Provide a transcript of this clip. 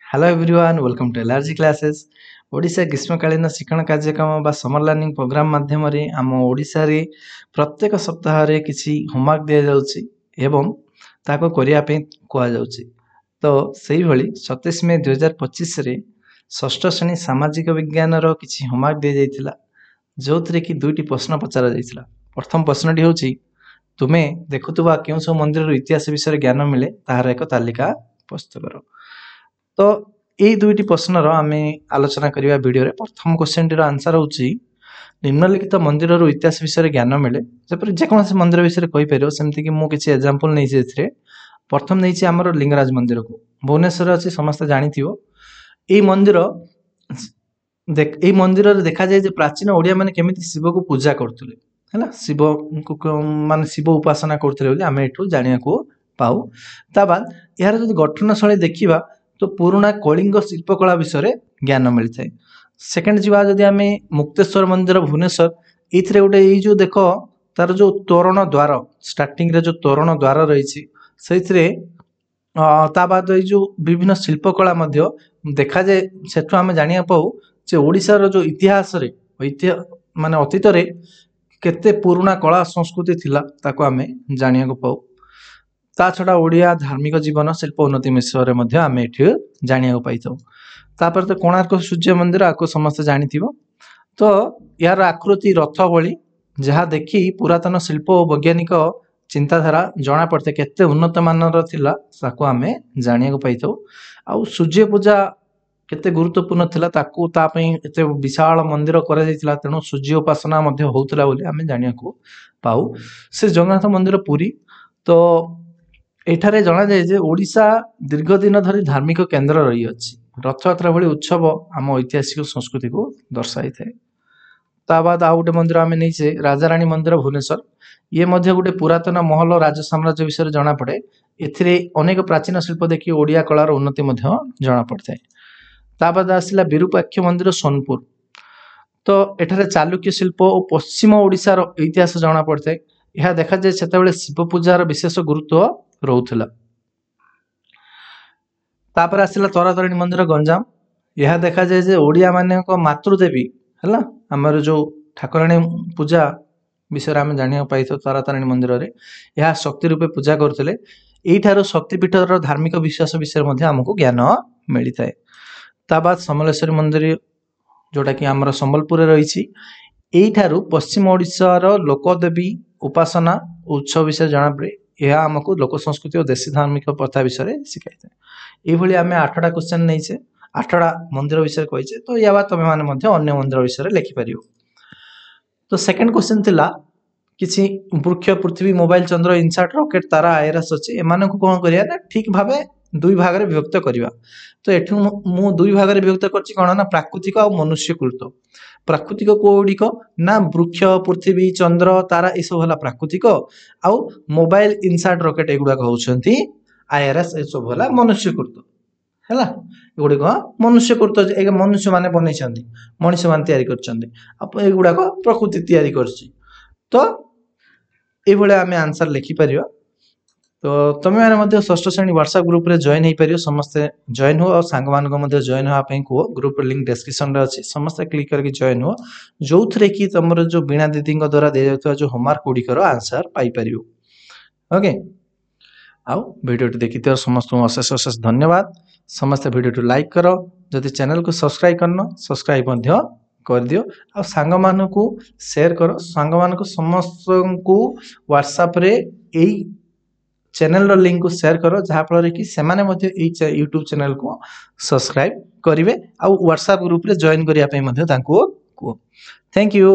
Hello everyone welcome to LRG classes Odisha ग्रीष्मकालीन शिक्षण कार्यक्रम बा समर लर्निंग प्रोग्राम माध्यम आम ओडिशा रे प्रत्येक सप्ताह रे किसी होमवर्क दिया जाउची एवं ताको करिया पे कुआ जाउची। तो सही भली 27 मई 2025 रे षष्ठ श्रेणी सामाजिक विज्ञान रो किसी होमवर्क दिया जाइतिला जोथरे कि दुईटी प्रश्न पचरा जाइतिला। प्रथम प्रश्नटी होची तुमे देखुतबा केउ सब मंदिर रो इतिहास विषय ज्ञान मिले ताहार एक तालिका प्रस्तुत करो। तो ये दुईटी प्रश्नर आम आलोचना करवा वीडियो रे प्रथम क्वेश्चन टीर आंसर होची निम्नलिखित मंदिर रो इतिहास विषय ज्ञान मिले जपर जेकोसी मंदिर विषय कहि परियो सेमति कि मु किछि एग्जांपल नै छै एथिरे। प्रथम नै छै हमर लिंगराज मंदिर को भुवनेश्वर अछि समस्त जानिथियो। ए मंदिर ए मंदिर रे देखा जाय जे प्राचीन ओडिया माने केमिति शिव को पूजा करथुले हैला शिव को माने शिव उपासना करथुले बोली आमे एठु जानिया को पाऊ। ता बाद यार जदि गठन शैली देखिबा तो पुराना कलिंग शिल्पकला विषय ज्ञान मिलता है। सेकेंड जीवा जदि आम मुक्तेश्वर मंदिर भुवनेश्वर ये गोटे जो देख तार जो तोरण द्वार स्टार्टिंग रे जो तोरण द्वार रही बाद जो विभिन्न शिल्पकला देखा जाए सेठु आम जानिया पाऊ जे ओडिशार जो इतिहास रे माने अतीत रे केते पुराना कला संस्कृति थिला ताको आमे जानिया को पाऊ। ता छड़ा ओडिया धार्मिक जीवन शिल्प उन्नति विषय में आम ये जाना पाई। तापर तो कोणार्क सूर्य मंदिर आपको समस्त जानिथिबो। तो यार आकृति रथ भली जहाँ देखी पुरातन शिल्प और वैज्ञानिक चिंताधारा जना पड़ते केते उन्नत मानर थिला ताको आमे जानिया पाई। आउ सूर्य पूजा केते गुरुत्वपूर्ण थिला ताको ता पई एते विशाल मंदिर करा जायतिला तेणु सूर्य उपासना मध्ये होउतला बोली आमे जानिया को पाऊ। से जगन्नाथ मंदिर पुरी तो एठारे जना जाए जे ओडिशा दीर्घ दिन धरी धार्मिक केन्द्र रही अछि। रथयात्रा भली उत्सव आम ऐतिहासिक संस्कृति को दर्शाई थाए। ता बाद आउ गोटे मंदिर आमे नै छे राजारानी मंदिर भुवनेश्वर ये मध्य गोटे पुरातन महल राज साम्राज्य विषय जना पड़े। एथिरे अनेक प्राचीन शिल्प देखि ओडिया कलार उन्नति मध्य जना पड़ता है। ता बाद आसिला विरूपाक्ष मंदिर सोनपुर तो एठारे चालुक्य शिल्प और पश्चिम ओडिशार इतिहास जना पड़ता है। यह देखा जाए सेतेबेले शिव पूजार विशेष गुरुत्व रोथला। तापर आसिला तारातारिणी मंदिर गंजाम यह देखा जाए जे ओडिया माने को मातृदेवी हैला हमर जो ठाकुराणी पूजा विषय आम जानिया पाई तारातारिणी मंदिर रे यह शक्ति रूपे पूजा करथिले। एठारो शक्तिपीठर धार्मिक विश्वास विषय मध्ये हमको ज्ञान मिली थाए। ता बाद समलेश्वरी मंदिर जोटा कि हमर संबलपुर रही छी एठारो पश्चिम ओडिशार लोकदेवी उपासना उत्सव विषय जना पड़े। यह आमको लोक संस्कृति और देशी धार्मिक प्रथा विषय शिखाई थाए। ये आम 8टा क्वेश्चन नहीं 8टा मंदिर विषय कही तो या तुम मैंने अन्य मंदिर विषय लिखिपर। तो सेकेंड क्वेश्चन थिला किसी वृक्ष पृथ्वी मोबाइल चंद्र इनसाट रॉकेट तारा आईएसएस अच्छे एम को कौन करिया ना ठीक भाव दुई भाग में विभक्त करवा। तो एठू मु दुई भाग में विभक्त करछि कौन ना प्राकृतिक और मनुष्यकृत। प्राकृतिक कोडिक ना वृक्ष पृथ्वी चंद्र तारा ये सब है प्राकृतिक आउ मोबाइल इनसाट रॉकेट एगुड़ाक होउछंती आईआरएस ये सब है मनुष्यकृत हैला। एगुड़िक मनुष्यकृत एक मनुष्य माने बनैछंती मनुष्य मान तैयारी करछंती आप एगुड़ाक प्रकृति तैयारी करछि। तो ये भले आमे आंसर लिखि परियो। तो तुम मैंने षष्ठ श्रेणी व्हाट्सएप ग्रुप रे जॉइन हो पार समस्ते जॉइन हो और सांग मान जॉइन होगापी कह ग्रुप लिंक डिस्क्रिप्शन रे अच्छी समस्ते क्लिक करके जॉइन हो जो थे कि तुम जो बीणा दीदी द्वारा दि जाता जो होमवर्क गुड़िकर आंसर पाइपर। ओके आउ वीडियो देखी समस्त अशेष अशेष धन्यवाद। समस्ते वीडियो लाइक कर जदि चैनल को सब्सक्राइब करना सब्सक्राइब कर दियो आ सांग मानकु शेयर कर सांग मानकु समस्त को व्हाट्सएप रे एई चैनल लिंक को शेयर करो जहाँ फल कि सेमाने मध्य यूट्यूब चैनल को सब्सक्राइब करेंगे आ व्हाट्सएप ग्रुप रे जॉइन करने। Thank you.